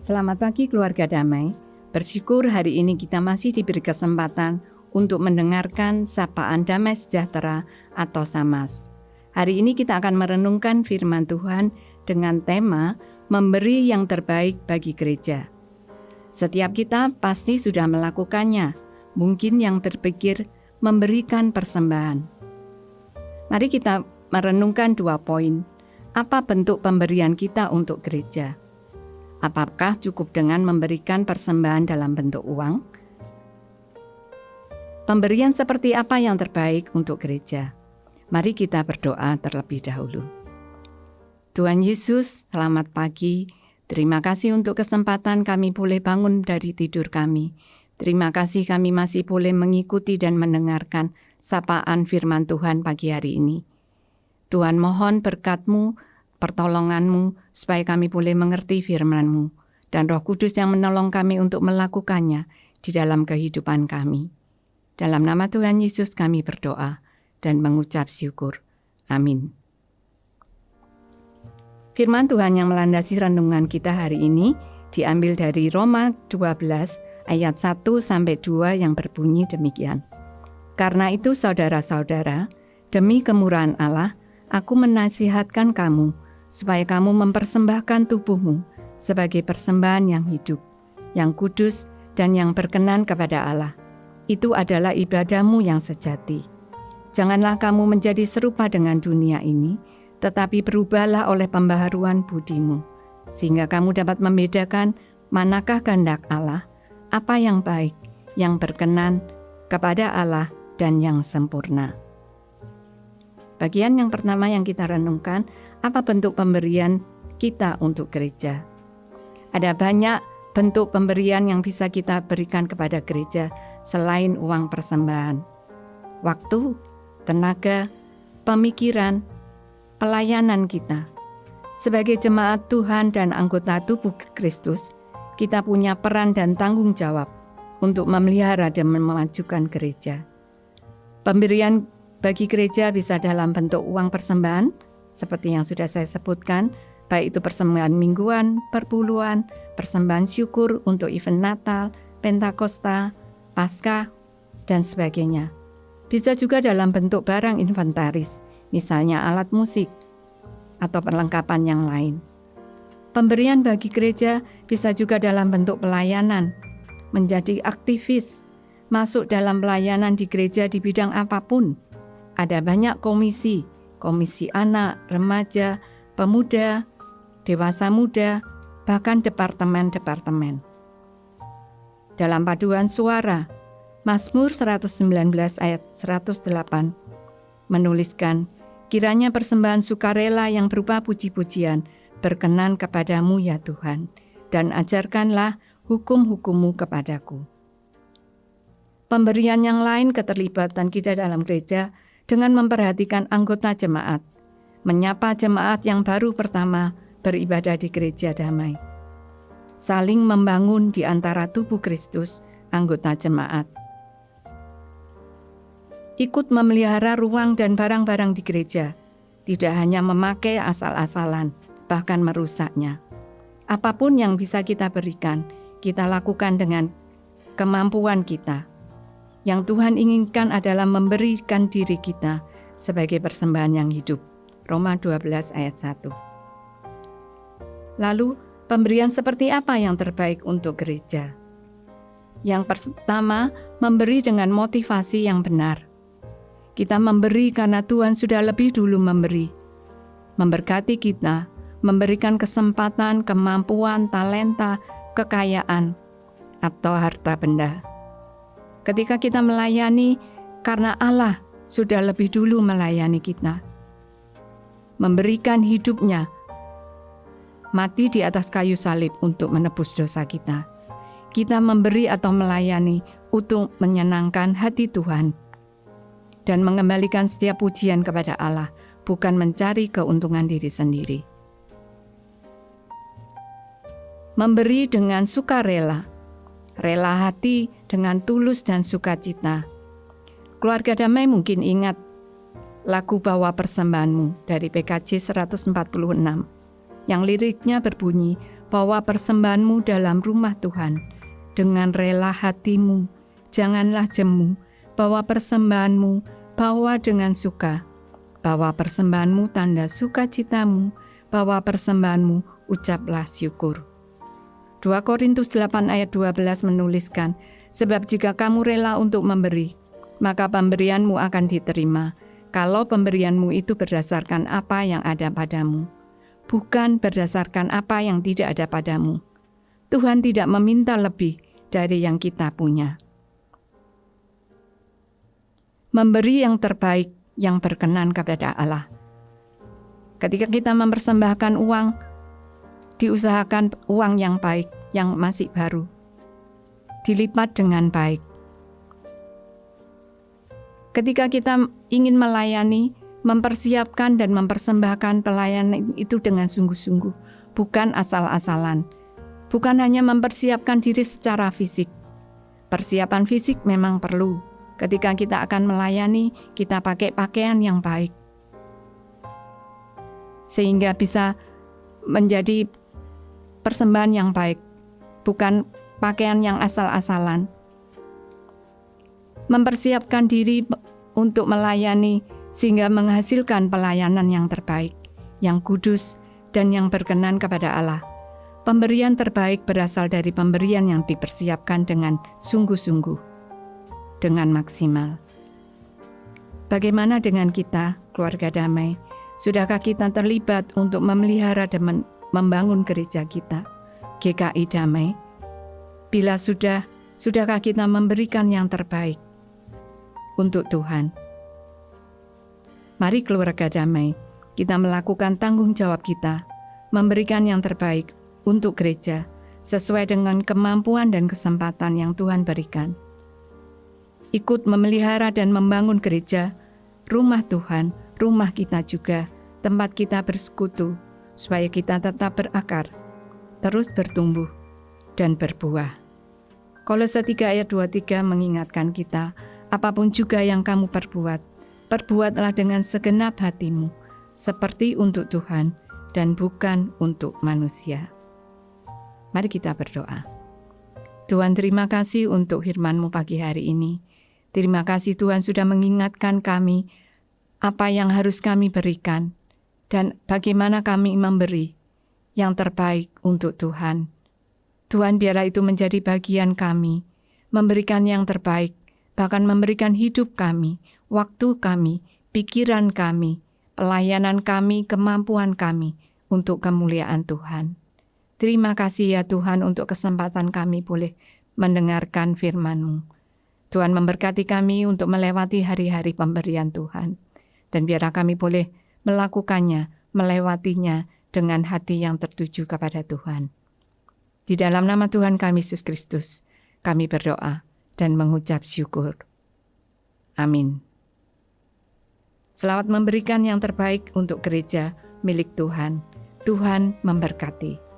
Selamat pagi keluarga damai. Bersyukur hari ini kita masih diberi kesempatan untuk mendengarkan sapaan damai sejahtera atau SAMAS. Hari ini kita akan merenungkan firman Tuhan dengan tema memberi yang terbaik bagi gereja. Setiap kita pasti sudah melakukannya, mungkin yang terpikir memberikan persembahan. Mari kita merenungkan 2 poin. Apa bentuk pemberian kita untuk gereja? Apakah cukup dengan memberikan persembahan dalam bentuk uang? Pemberian seperti apa yang terbaik untuk gereja? Mari kita berdoa terlebih dahulu. Tuhan Yesus, selamat pagi. Terima kasih untuk kesempatan kami boleh bangun dari tidur kami. Terima kasih kami masih boleh mengikuti dan mendengarkan sapaan firman Tuhan pagi hari ini. Tuhan mohon berkat-Mu, pertolongan-Mu, supaya kami boleh mengerti firman-Mu, dan Roh Kudus yang menolong kami untuk melakukannya di dalam kehidupan kami. Dalam nama Tuhan Yesus kami berdoa dan mengucap syukur. Amin. Firman Tuhan yang melandasi renungan kita hari ini diambil dari Roma 12 ayat 1-2 yang berbunyi demikian. Karena itu saudara-saudara, demi kemurahan Allah, aku menasihatkan kamu supaya kamu mempersembahkan tubuhmu sebagai persembahan yang hidup, yang kudus, dan yang berkenan kepada Allah. Itu adalah ibadahmu yang sejati. Janganlah kamu menjadi serupa dengan dunia ini, tetapi berubahlah oleh pembaharuan budimu, sehingga kamu dapat membedakan manakah kehendak Allah, apa yang baik, yang berkenan kepada Allah, dan yang sempurna. Bagian yang pertama yang kita renungkan, apa bentuk pemberian kita untuk gereja? Ada banyak bentuk pemberian yang bisa kita berikan kepada gereja selain uang persembahan. Waktu, tenaga, pemikiran, pelayanan kita. Sebagai jemaat Tuhan dan anggota tubuh Kristus, kita punya peran dan tanggung jawab untuk memelihara dan memajukan gereja. Pemberian bagi gereja bisa dalam bentuk uang persembahan, seperti yang sudah saya sebutkan, baik itu persembahan mingguan, perpuluhan, persembahan syukur untuk event Natal, Pentakosta, Paskah, dan sebagainya. Bisa juga dalam bentuk barang inventaris, misalnya alat musik, atau perlengkapan yang lain. Pemberian bagi gereja bisa juga dalam bentuk pelayanan, menjadi aktivis, masuk dalam pelayanan di gereja di bidang apapun. Ada banyak komisi anak, remaja, pemuda, dewasa muda, bahkan departemen-departemen. Dalam paduan suara, Mazmur 119 ayat 108 menuliskan, kiranya persembahan sukarela yang berupa puji-pujian berkenan kepadamu ya Tuhan, dan ajarkanlah hukum-hukum-Mu kepadaku. Pemberian yang lain keterlibatan kita dalam gereja dengan memperhatikan anggota jemaat, menyapa jemaat yang baru pertama beribadah di gereja damai, saling membangun di antara tubuh Kristus, anggota jemaat. Ikut memelihara ruang dan barang-barang di gereja, tidak hanya memakai asal-asalan, bahkan merusaknya. Apapun yang bisa kita berikan, kita lakukan dengan kemampuan kita. Yang Tuhan inginkan adalah memberikan diri kita sebagai persembahan yang hidup. Roma 12 ayat 1. Lalu, pemberian seperti apa yang terbaik untuk gereja? Yang pertama, memberi dengan motivasi yang benar. Kita memberi karena Tuhan sudah lebih dulu memberi. Memberkati kita, memberikan kesempatan, kemampuan, talenta, kekayaan, atau harta benda. Ketika kita melayani, karena Allah sudah lebih dulu melayani kita. Memberikan hidupnya, mati di atas kayu salib untuk menebus dosa kita. Kita memberi atau melayani untuk menyenangkan hati Tuhan dan mengembalikan setiap pujian kepada Allah, bukan mencari keuntungan diri sendiri. Memberi dengan sukarela, rela hati dengan tulus dan sukacita. Keluarga damai mungkin ingat lagu Bawa Persembahanmu dari PKJ 146 yang liriknya berbunyi, bawa persembahanmu dalam rumah Tuhan dengan rela hatimu, janganlah jemu. Bawa persembahanmu, bawa dengan suka. Bawa persembahanmu tanda sukacitamu, bawa persembahanmu, ucaplah syukur. 2 Korintus 8 ayat 12 menuliskan, sebab jika kamu rela untuk memberi, maka pemberianmu akan diterima, kalau pemberianmu itu berdasarkan apa yang ada padamu, bukan berdasarkan apa yang tidak ada padamu. Tuhan tidak meminta lebih dari yang kita punya. Memberi yang terbaik yang berkenan kepada Allah. Ketika kita mempersembahkan uang, diusahakan uang yang baik, yang masih baru, dilipat dengan baik. Ketika kita ingin melayani, mempersiapkan dan mempersembahkan pelayanan itu dengan sungguh-sungguh, bukan asal-asalan. Bukan hanya mempersiapkan diri secara fisik. Persiapan fisik memang perlu. Ketika kita akan melayani, kita pakai pakaian yang baik, sehingga bisa menjadi persembahan yang baik, bukan pakaian yang asal-asalan. Mempersiapkan diri untuk melayani, sehingga menghasilkan pelayanan yang terbaik, yang kudus, dan yang berkenan kepada Allah. Pemberian terbaik berasal dari pemberian yang dipersiapkan dengan sungguh-sungguh, dengan maksimal. Bagaimana dengan kita, keluarga damai? Sudahkah kita terlibat untuk memelihara dan membangun gereja kita, GKI Damai? Bila sudah, sudahkah kita memberikan yang terbaik untuk Tuhan? Mari keluarga damai, kita melakukan tanggung jawab kita, memberikan yang terbaik untuk gereja, sesuai dengan kemampuan dan kesempatan yang Tuhan berikan. Ikut memelihara dan membangun gereja, rumah Tuhan, rumah kita juga, tempat kita bersekutu, supaya kita tetap berakar, terus bertumbuh, dan berbuah. Kolose 3 ayat 23 mengingatkan kita, apapun juga yang kamu perbuat, perbuatlah dengan segenap hatimu, seperti untuk Tuhan dan bukan untuk manusia. Mari kita berdoa. Tuhan, terima kasih untuk firman-Mu pagi hari ini. Terima kasih Tuhan sudah mengingatkan kami apa yang harus kami berikan dan bagaimana kami memberi yang terbaik untuk Tuhan. Tuhan, biarlah itu menjadi bagian kami, memberikan yang terbaik, bahkan memberikan hidup kami, waktu kami, pikiran kami, pelayanan kami, kemampuan kami untuk kemuliaan Tuhan. Terima kasih ya Tuhan untuk kesempatan kami boleh mendengarkan firman-Mu. Tuhan memberkati kami untuk melewati hari-hari pemberian Tuhan. Dan biarlah kami boleh melakukannya, melewatinya dengan hati yang tertuju kepada Tuhan. Di dalam nama Tuhan kami Yesus Kristus, kami berdoa dan mengucap syukur. Amin. Selamat memberikan yang terbaik untuk gereja milik Tuhan. Tuhan memberkati.